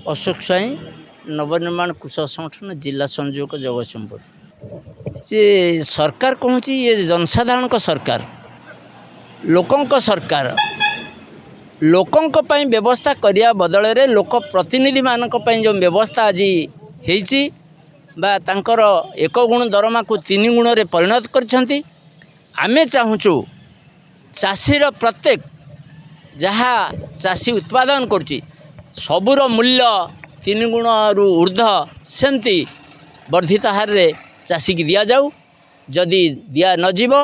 अशोक स्वाई नवनिर्माण कृषक संगठन जिला संयोजक जगतसिंहपुर। जे सरकार कहूँ ये जनसाधारण को सरकार लोकों सरकार लोकों व्यवस्था करने बदल में लोक प्रतिनिधि मान जो व्यवस्था आज होती एक गुण दरमा को 3 गुण रे परिणत करछंती। आमे चाहूँ चाषीर प्रत्येक जहाँ चाषी उत्पादन करुच्ची सबूर मूल्य 3 गुण रु ऊर्ध सेमती वर्धित हार रे चाषी की दिया जाऊ। जदि दिया नजीब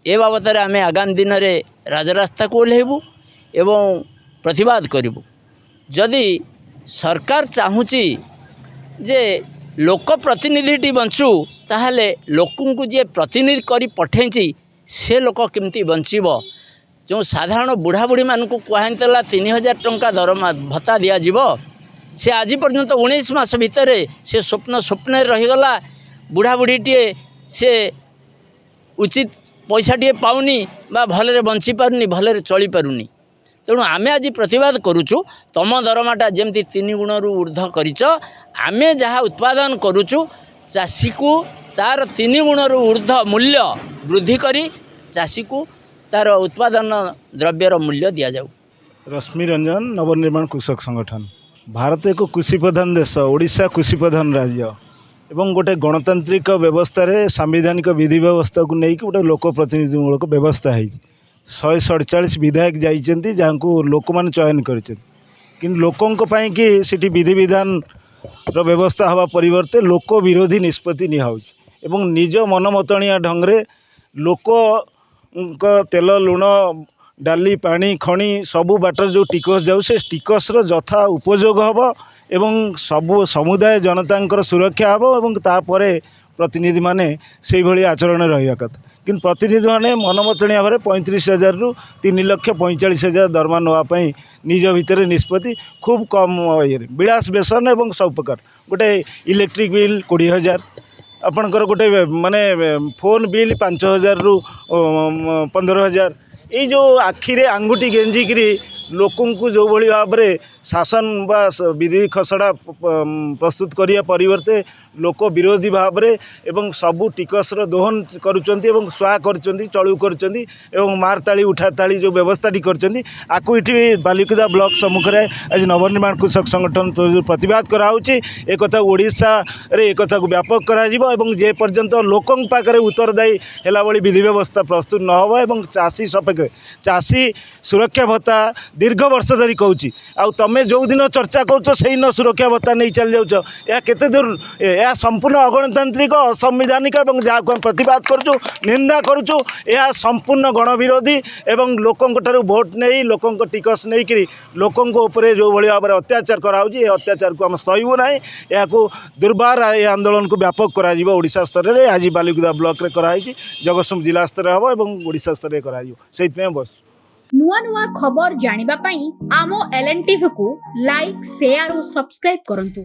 ए बाबत आम आगामी दिन में राजरास्ता को ओह्लैबू एवं प्रतिवाद करूँ। जदि सरकार चाहूँची जे लोक प्रतिनिधिटी बंचू ताहले लोकों को जे प्रतिनिधि करी पठेची से लोक केमती बंचीब। जो साधारण बुढ़ा बुढ़ी मान को कहला 3000 टंका दरमा भत्ता दिज्व से आज पर्यंत 19 मास भितर से स्वप्न रहीगला। बुढ़ा बुढ़ीटे से उचित पैसाटे पाऊनी बा भलरे बंची पारुनी भलरे चली पारुनी। तेणु आमे आज प्रतिवाद करुचु तम दरमाटा जमती 3 गुण रु ऊर्ध करिच आमे जहाँ उत्पादन करुचु चाषी को तार 3 गुण रु ऊर्ध मूल्य वृद्धि करी चाषी को तार उत्पादन द्रव्यर मूल्य दि जाऊ। रश्मि रंजन नवनिर्माण कृषक संगठन। भारत एक कृषि प्रधान देश, ओडिशा कृषि प्रधान राज्य एवं गोटे गणतांत्रिक व्यवस्था रे सांविधानिक विधि व्यवस्था को लेकिन गोटे लोक प्रतिनिधिमूलक व्यवस्था है। 147 विधायक जाइछन्ति जहाँ को लोक मान चयन कर लोकों कि सिटी विधि विधान व्यवस्था हवा परिवर्ते लोक विरोधी निष्पत्ति नियाउछ एवं निज मनमतणिया ढंग रे लोक तेल लुण डाली पानी खणी सबू बाटर जो टिकस जाऊ से टिकस्र यथा उपयोग हम एवं सबू समुदाय जनता सुरक्षा हम एवं तापर प्रतिनिधि माने से भली आचरण रहा कथा कि प्रतिनिधि माने मनमतणिया भाव 35,000 रु 3,45,000 दरमा नापी निज भितर निष्पत्ति खूब कम ये विलास बेसन एवं सब प्रकार गोटे इलेक्ट्रिक बिल 20,000 आपणकर गोटे माने फोन बिल 5,000 रु 15,000 ये जो आखिरे आंगुठी गेंजिकी लोकों को जो भली भाव में शासन बा विधि खसड़ा प्रस्तुत करिया परिवर्ते लोक विरोधी भाव में एवं सबू टिकस्र दोहन करुचंती एवं स्वा करुचंती चलू करुचंती एवं मारताली उठाताली जो व्यवस्थाटी करचंती आकु इठी बालिकुदा ब्लॉक सम्मुख में आज नवनिर्माण कृषक संगठन प्रतिवाद कराउची। एक कथा ओडिशा रे एक कथा को व्यापक करा जिवो एवं जे पर्यंत लोकों पाखरे उत्तरदायी हेला भली विधि व्यवस्था प्रस्तुत न हो एवं चाषी सपेक्ष चाषी सुरक्षा भत्ता दीर्घ वर्ष धरी कहूँ आउ तमें जो दिन चर्चा कर से न सुरक्षा भत्ता नहीं चल जाऊँ यह केते दूर यह संपूर्ण अगणतांत्रिक असंवैधानिक और जहाँ को प्रतिवाद करुँ निंदा करुँ यह संपूर्ण गण विरोधी एवं लोकों ठारू भोट नहीं लोकों टिकस नहीं कि लोकों ऊपर जो भाई भाव में अत्याचार कराऊँ अत्याचार को आम सहबू ना यह दुर्बार यह आंदोलन को व्यापक करा ओडिशा स्तर में आज बालिकुदा ब्लॉक रे कराई जगतसिंहपुर जिला स्तर हम और ओडिशा स्तर में कर बस नुआ नुआ खबर जानिबा पई आमो LN टीवी को लाइक शेयर और सब्सक्राइब करंतु।